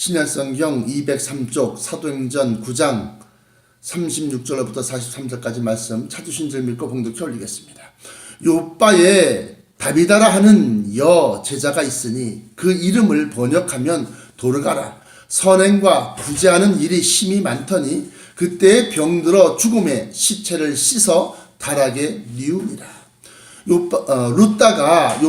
신약성경 203쪽 사도행전 9장 36절부터 43절까지 말씀 찾으신 줄 믿고 봉독해 올리겠습니다. 요바에 다비다라 하는 여 제자가 있으니 그 이름을 번역하면 도르가라. 선행과 구제하는 일이 심히 많더니 그때에 병들어 죽음에 시체를 씻어 달하게 뉘우니라. 룻다가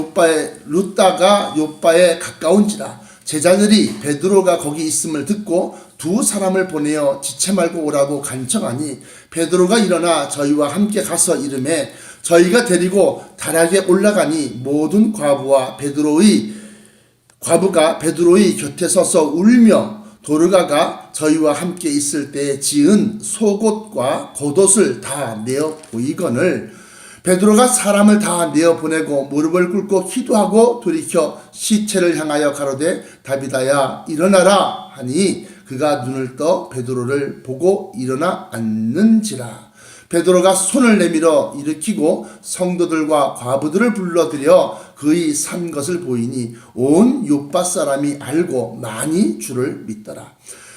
요바에 가까운지라. 제자들이 베드로가 거기 있음을 듣고 두 사람을 보내어 지체 말고 오라고 간청하니 베드로가 일어나 저희와 함께 가서 이르매 저희가 데리고 달하게 올라가니 모든 과부가 베드로의 곁에 서서 울며 도르가가 저희와 함께 있을 때 지은 속옷과 겉옷을 다 내어 보이거늘 베드로가 사람을 다 내어 보내고 무릎을 꿇고 기도하고 돌이켜 시체를 향하여 가로되 다비다야 일어나라 하니 그가 눈을 떠 베드로를 보고 일어나 앉는지라. 베드로가 손을 내밀어 일으키고 성도들과 과부들을 불러들여 그의 산 것을 보이니 온 요빠 사람이 알고 많이 주를 믿더라.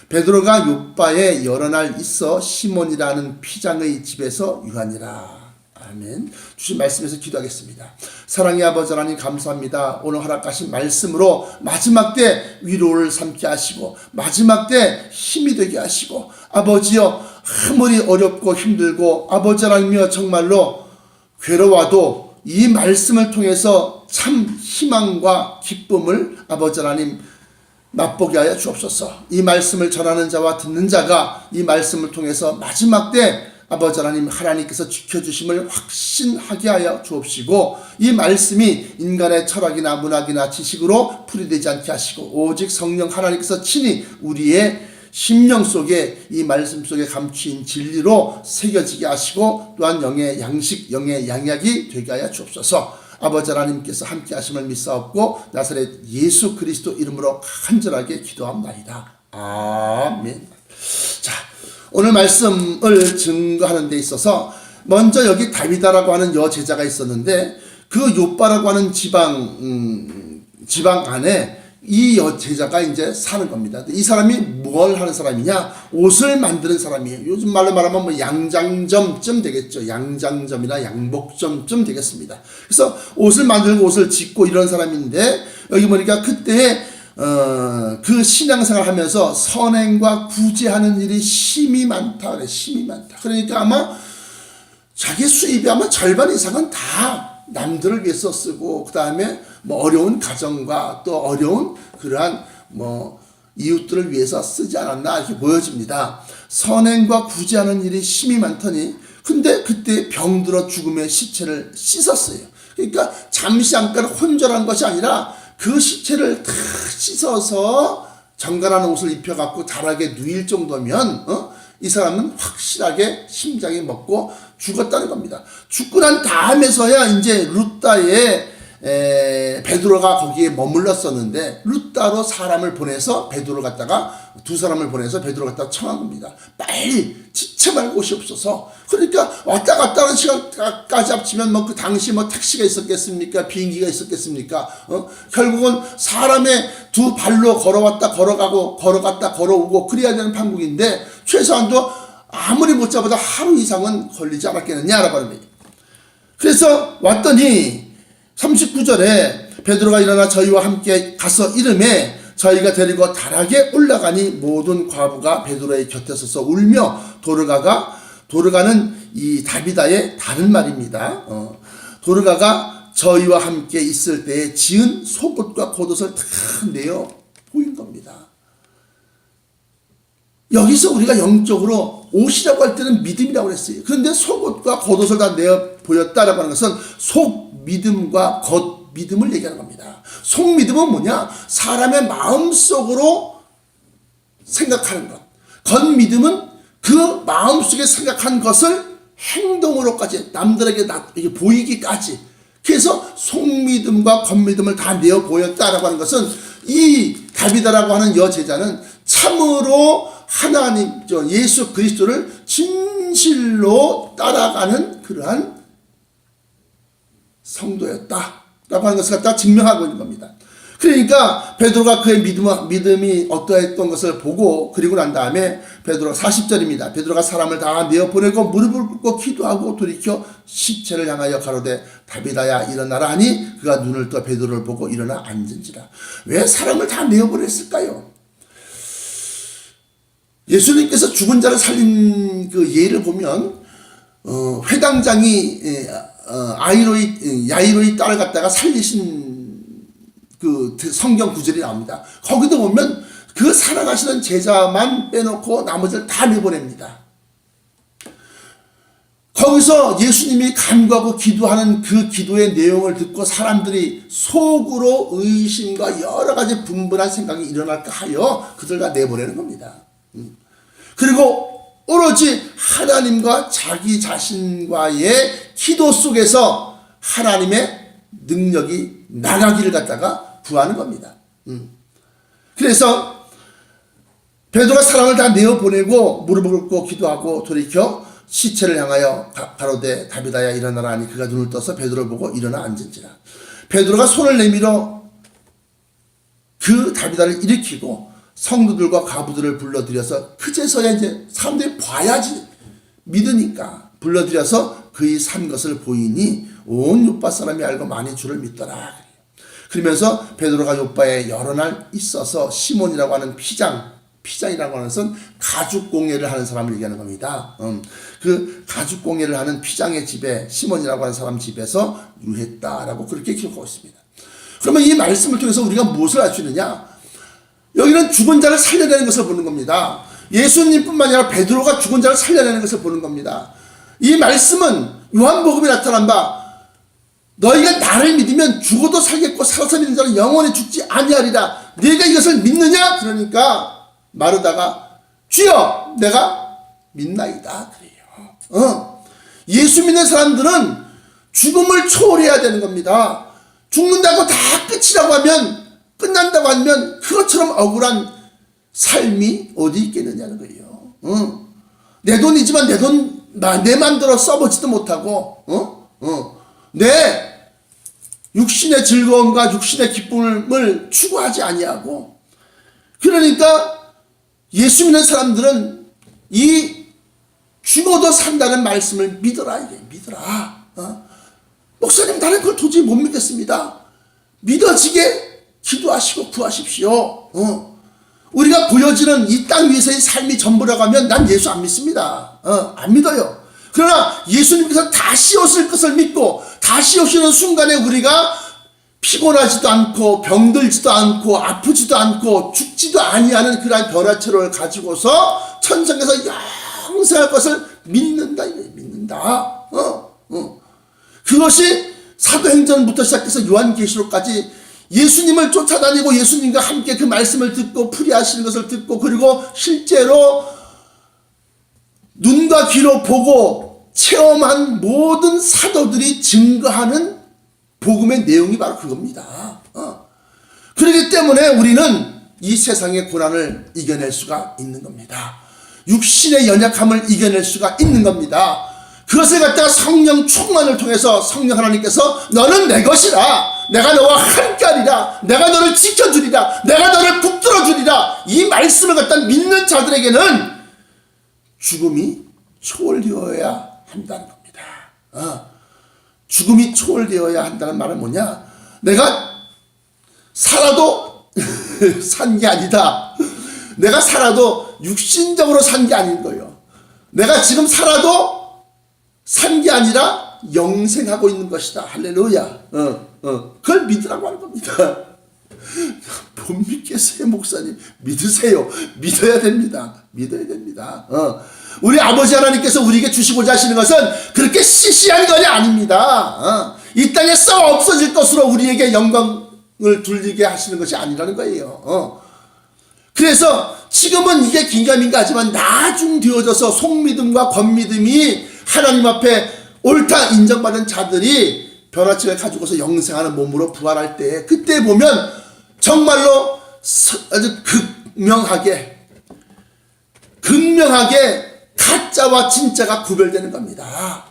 베드로가 요빠에 여러 날 있어 시몬이라는 피장의 집에서 유하니라. 아멘. 주신 말씀에서 기도하겠습니다. 사랑의 아버지 하나님 감사합니다. 오늘 허락하신 말씀으로 마지막 때 위로를 삼게 하시고 마지막 때 힘이 되게 하시고 아버지여 아무리 어렵고 힘들고 아버지 하나님이여 정말로 괴로워도 이 말씀을 통해서 참 희망과 기쁨을 아버지 하나님 맛보게 하여 주옵소서. 이 말씀을 전하는 자와 듣는 자가 이 말씀을 통해서 마지막 때 아버지 하나님 하나님께서 지켜주심을 확신하게 하여 주옵시고 이 말씀이 인간의 철학이나 문학이나 지식으로 풀이되지 않게 하시고 오직 성령 하나님께서 친히 우리의 심령 속에 이 말씀 속에 감추인 진리로 새겨지게 하시고 또한 영의 양식 영의 양약이 되게 하여 주옵소서. 아버지 하나님께서 함께 하심을 믿사옵고 나사렛 예수 그리스도 이름으로 간절하게 기도합니다. 아멘. 자, 오늘 말씀을 증거하는 데 있어서 먼저 여기 다비다라고 하는 여제자가 있었는데 그 요바라고 하는 지방 안에 이 여제자가 이제 사는 겁니다. 이 사람이 뭘 하는 사람이냐? 옷을 만드는 사람이에요. 요즘 말로 말하면 뭐 양장점쯤 되겠죠. 양장점이나 양복점쯤 되겠습니다. 그래서 옷을 만들고 옷을 짓고 이런 사람인데 여기 보니까 그때에 그 신앙생활 하면서 선행과 구제하는 일이 심히 많다. 그래, 심히 많다. 그러니까 아마 자기 수입이 아마 절반 이상은 다 남들을 위해서 쓰고, 그 다음에 뭐 어려운 가정과 또 어려운 그러한 뭐 이웃들을 위해서 쓰지 않았나 이렇게 보여집니다. 선행과 구제하는 일이 심히 많더니, 근데 그때 병들어 죽음의 시체를 씻었어요. 그러니까 잠시 잠깐 혼절한 것이 아니라 그 시체를 다 씻어서 정갈한 옷을 입혀갖고 달하게 누일 정도면 이 사람은 확실하게 심장이 먹고 죽었다는 겁니다. 죽고 난 다음에서야 이제 룻다에 베드로가 거기에 머물렀었는데 룻다로 사람을 보내서 베드로 갖다가 두 사람을 보내서 베드로 갖다가 청한 겁니다. 빨리 지체 말고 곳이 없어서. 그러니까 왔다 갔다 하는 시간까지 합치면 뭐 그 당시 뭐 택시가 있었겠습니까? 비행기가 있었겠습니까? 결국은 사람의 두 발로 걸어왔다 걸어가고 걸어갔다 걸어오고 그래야 되는 판국인데 최소한도 아무리 못 잡아도 하루 이상은 걸리지 않았겠느냐라고 하는 거예요. 그래서 왔더니 39절에 베드로가 일어나 저희와 함께 가서 이르매 저희가 데리고 달하게 올라가니 모든 과부가 베드로의 곁에 서서 울며 도르가는 이 다비다의 다른 말입니다. 도르가가 저희와 함께 있을 때에 지은 속옷과 겉옷을 다 내어 보인 겁니다. 여기서 우리가 영적으로 옷이라고 할 때는 믿음이라고 했어요. 그런데 속옷과 겉옷을 다 내어 보였다라고 하는 것은 속믿음과 겉믿음을 얘기하는 겁니다. 속믿음은 뭐냐? 사람의 마음속으로 생각하는 것. 겉믿음은 그 마음속에 생각한 것을 행동으로까지 남들에게 보이기까지. 그래서 속믿음과 겉믿음을 다 내어 보였다라고 하는 것은 이 다비다라고 하는 여제자는 참으로 하나님 예수 그리스도를 진실로 따라가는 그러한 성도였다라고 하는 것을 갖다 증명하고 있는 겁니다. 그러니까 베드로가 그의 믿음이 어떠했던 것을 보고, 그리고 난 다음에 베드로가 40절입니다. 베드로가 사람을 다 내어보내고 무릎을 꿇고 기도하고 돌이켜 시체를 향하여 가로되 다비다야 일어나라 하니 그가 눈을 떠 베드로를 보고 일어나 앉은지라. 왜 사람을 다 내어보냈을까요? 예수님께서 죽은 자를 살린 그 예를 보면 회당장이 야이로의 딸을 갖다가 살리신 그 성경 구절이 나옵니다. 거기도 보면 그 살아가시는 제자만 빼놓고 나머지를 다 내보냅니다. 거기서 예수님이 간구하고 기도하는 그 기도의 내용을 듣고 사람들이 속으로 의심과 여러 가지 분분한 생각이 일어날까 하여 그들과 내보내는 겁니다. 그리고 오로지 하나님과 자기 자신과의 기도 속에서 하나님의 능력이 나가기를 갖다가 구하는 겁니다. 그래서 베드로가 사람을 다 내어보내고 무릎을 꿇고 기도하고 돌이켜 시체를 향하여 가로되 다비다야 일어나라 하니 그가 눈을 떠서 베드로를 보고 일어나 앉은지라. 베드로가 손을 내밀어 그 다비다를 일으키고 성도들과 과부들을 불러들여서 그제서야 이제 사람들이 봐야지 믿으니까 불러들여서 그의 산 것을 보이니 온 요파 사람이 알고 많이 주를 믿더라. 그러면서 베드로가 요파에 여러 날 있어서 시몬이라고 하는 피장이라고 하는 것은 가죽 공예를 하는 사람을 얘기하는 겁니다. 그 가죽 공예를 하는 피장의 집에 시몬이라고 하는 사람 집에서 유했다라고 그렇게 기록하고 있습니다. 그러면 이 말씀을 통해서 우리가 무엇을 알 수 있느냐? 여기는 죽은 자를 살려내는 것을 보는 겁니다. 예수님뿐만 아니라 베드로가 죽은 자를 살려내는 것을 보는 겁니다. 이 말씀은 요한복음에 나타난 바 너희가 나를 믿으면 죽어도 살겠고 살아서 믿는 자는 영원히 죽지 아니하리라. 네가 이것을 믿느냐? 그러니까 마르다가 주여 내가 믿나이다 그래요. 예수 믿는 사람들은 죽음을 초월해야 되는 겁니다. 죽는다고 다 끝이라고 하면, 끝난다고 하면 그것처럼 억울한 삶이 어디 있겠느냐는 거예요. 내 돈이지만 내 맘대로 써보지도 못하고 내 육신의 즐거움과 육신의 기쁨을 추구하지 아니하고, 그러니까 예수 믿는 사람들은 이 죽어도 산다는 말씀을 믿어라. 이게 믿어라. 목사님 나는 그걸 도저히 못 믿겠습니다. 믿어지게 기도하시고 구하십시오. 우리가 보여지는 이 땅 위에서의 삶이 전부라고 하면 난 예수 안 믿습니다. 안 믿어요. 그러나 예수님께서 다시 오실 것을 믿고 다시 오시는 순간에 우리가 피곤하지도 않고 병들지도 않고 아프지도 않고 죽지도 아니하는 그러한 변화체를 가지고서 천상에서 영생할 것을 믿는다. 믿는다. 그것이 사도행전부터 시작해서 요한계시록까지 예수님을 쫓아다니고 예수님과 함께 그 말씀을 듣고 풀이하시는 것을 듣고, 그리고 실제로 눈과 귀로 보고 체험한 모든 사도들이 증거하는 복음의 내용이 바로 그겁니다. 그렇기 때문에 우리는 이 세상의 고난을 이겨낼 수가 있는 겁니다. 육신의 연약함을 이겨낼 수가 있는 겁니다. 그것을 갖다가 성령 충만을 통해서 성령 하나님께서 너는 내 것이라, 내가 너와 함께하리라, 내가 너를 지켜주리라, 내가 너를 붙들어주리라, 이 말씀을 갖다 믿는 자들에게는 죽음이 초월되어야 한다는 겁니다. 죽음이 초월되어야 한다는 말은 뭐냐? 내가 살아도 산 게 아니다. 내가 살아도 육신적으로 산 게 아닌 거예요. 내가 지금 살아도 산 게 아니라 영생하고 있는 것이다. 할렐루야. 그걸 믿으라고 하는 겁니다. 못 믿겠어요, 목사님. 믿으세요. 믿어야 됩니다. 믿어야 됩니다. 우리 아버지 하나님께서 우리에게 주시고자 하시는 것은 그렇게 시시한 것이 아닙니다. 이 땅에 썩 없어질 것으로 우리에게 영광을 돌리게 하시는 것이 아니라는 거예요. 그래서 지금은 이게 긴가민가 하지만 나중 되어져서 속믿음과 권믿음이 하나님 앞에 옳다 인정받은 자들이 변화체를 가지고서 영생하는 몸으로 부활할 때, 그때 보면 정말로 아주 극명하게 가짜와 진짜가 구별되는 겁니다.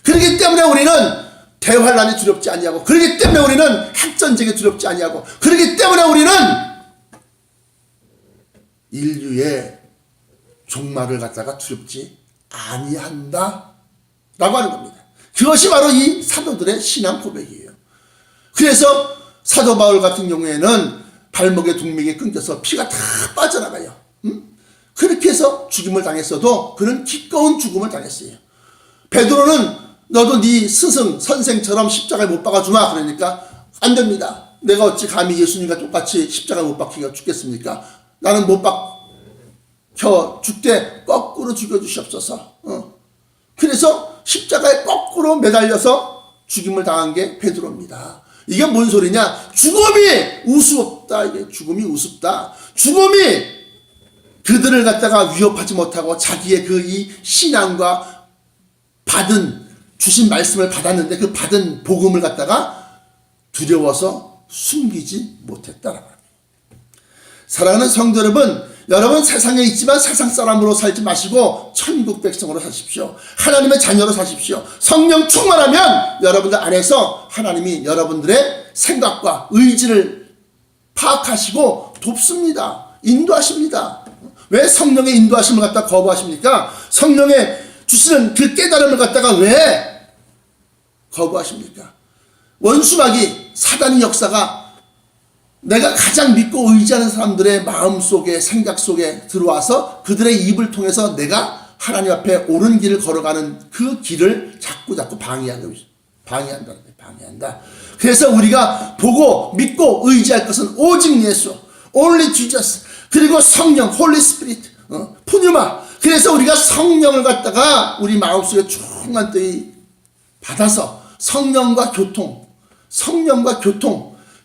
그렇기 때문에 우리는 대환란이 두렵지 아니하고, 그렇기 때문에 우리는 핵전쟁이 두렵지 아니하고, 그렇기 때문에 우리는 인류의 종말을 갖다가 두렵지 아니한다 라고 하는 겁니다. 그것이 바로 이 사도들의 신앙 고백이에요. 그래서 사도 바울 같은 경우에는 발목에 동맥이 끊겨서 피가 다 빠져나가요. 그렇게 해서 죽임을 당했어도 그는 기꺼운 죽음을 당했어요. 베드로는 너도 네 스승 선생처럼 십자가에 못 박아주마. 그러니까 안 됩니다. 내가 어찌 감히 예수님과 똑같이 십자가에 못 박히고 죽겠습니까? 나는 못 박혀 죽되 거꾸로 죽여주시옵소서. 그래서 십자가에 거꾸로 매달려서 죽임을 당한 게 베드로입니다. 이게 뭔 소리냐? 죽음이 우습다. 이게 죽음이 우습다. 죽음이 그들을 갖다가 위협하지 못하고 자기의 그 이 신앙과 받은 주신 말씀을 받았는데 그 받은 복음을 갖다가 두려워서 숨기지 못했다라고 합니다. 사랑하는 성도 여러분, 여러분 세상에 있지만 세상 사람으로 살지 마시고 천국 백성으로 사십시오. 하나님의 자녀로 사십시오. 성령 충만하면 여러분들 안에서 하나님이 여러분들의 생각과 의지를 파악하시고 돕습니다. 인도하십니다. 왜 성령의 인도하심을 갖다 거부하십니까? 성령의 주시는 그 깨달음을 갖다가 왜 거부하십니까? 원수마귀 사단의 역사가 내가 가장 믿고 의지하는 사람들의 마음속에 생각 속에 들어와서 그들의 입을 통해서 내가 하나님 앞에 옳은 길을 걸어가는 그 길을 자꾸 방해한다. 그래서 우리가 보고 믿고 의지할 것은 오직 예수, only Jesus, 그리고 성령, Holy Spirit, 푸뉴마. 그래서 우리가 성령을 갖다가 우리 마음속에 충만히 받아서 성령과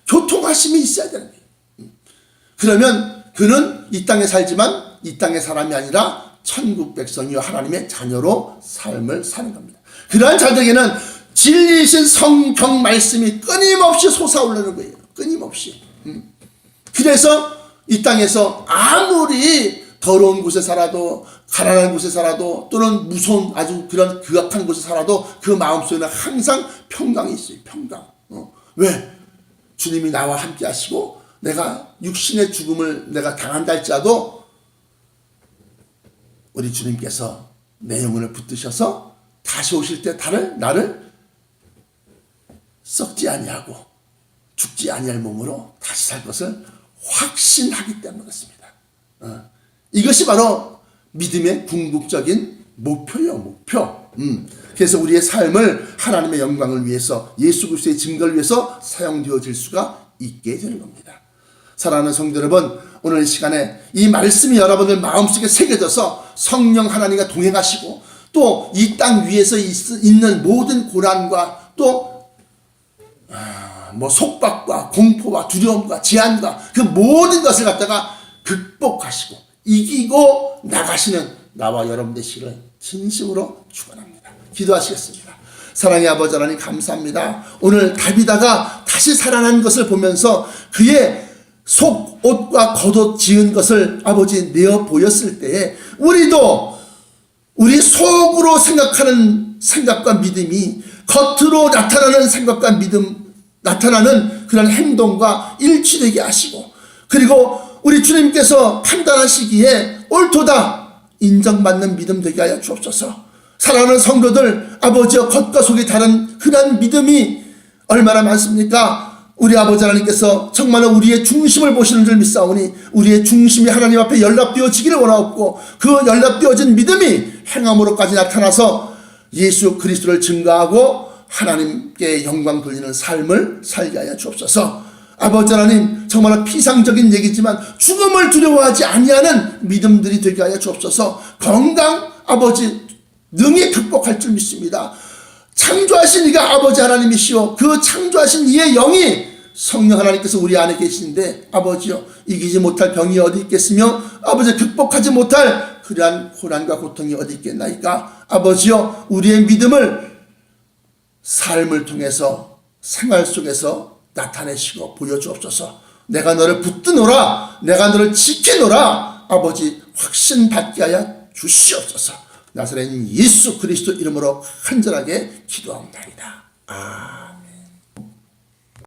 교통하심이 있어야 되는 거예요. 그러면 그는 이 땅에 살지만 이 땅의 사람이 아니라 천국 백성이요 하나님의 자녀로 삶을 사는 겁니다. 그러한 자들에게는 진리이신 성경 말씀이 끊임없이 솟아오르는 거예요. 끊임없이. 그래서 이 땅에서 아무리 더러운 곳에 살아도, 가난한 곳에 살아도, 또는 무서운 아주 그런 극악한 곳에 살아도 그 마음속에는 항상 평강이 있어요. 평강. 왜? 주님이 나와 함께 하시고 내가 육신의 죽음을 내가 당한다 할지라도 우리 주님께서 내 영혼을 붙드셔서 다시 오실 때 나를 썩지 아니하고 죽지 아니할 몸으로 다시 살 것을 확신하기 때문에 그렇습니다. 이것이 바로 믿음의 궁극적인 목표예요. 목표. 그래서 우리의 삶을 하나님의 영광을 위해서 예수 그리스도의 증거를 위해서 사용되어질 수가 있게 되는 겁니다. 사랑하는 성도 여러분, 오늘 이 시간에 이 말씀이 여러분들 마음속에 새겨져서 성령 하나님과 동행하시고 또 이 땅 위에서 있는 모든 고난과 또 속박과 공포와 두려움과 제한과 그 모든 것을 갖다가 극복하시고 이기고 나가시는 나와 여러분 되시기를 진심으로 축원합니다. 기도하시겠습니다. 사랑의 아버지 하나님 감사합니다. 오늘 다비다가 다시 살아난 것을 보면서 그의 속옷과 겉옷 지은 것을 아버지 내어 보였을 때에 우리도 우리 속으로 생각하는 생각과 믿음이 겉으로 나타나는 생각과 믿음, 나타나는 그런 행동과 일치되게 하시고 그리고 우리 주님께서 판단하시기에 옳도다 인정받는 믿음 되게 하여 주옵소서. 사랑하는 성도들, 아버지와 겉과 속이 다른 흔한 믿음이 얼마나 많습니까? 우리 아버지 하나님께서 정말 우리의 중심을 보시는 줄 믿사오니 우리의 중심이 하나님 앞에 연락되어지기를 원하옵고 그 연락되어진 믿음이 행함으로까지 나타나서 예수 그리스도를 증거하고 하나님께 영광 돌리는 삶을 살게 하여 주옵소서. 아버지 하나님, 정말 피상적인 얘기지만 죽음을 두려워하지 아니하는 믿음들이 되게 하여 주옵소서. 건강 아버지 능히 극복할 줄 믿습니다. 창조하신 이가 아버지 하나님이시오. 그 창조하신 이의 영이 성령 하나님께서 우리 안에 계시는데 아버지요, 이기지 못할 병이 어디 있겠으며 아버지 극복하지 못할 그러한 고난과 고통이 어디 있겠나이까. 아버지요, 우리의 믿음을 삶을 통해서 생활 속에서 나타내시고 보여주옵소서. 내가 너를 붙드노라, 내가 너를 지키노라. 아버지 확신 받게 하여 주시옵소서. 나사렛 예수 그리스도 이름으로 간절하게 기도합니다. 아,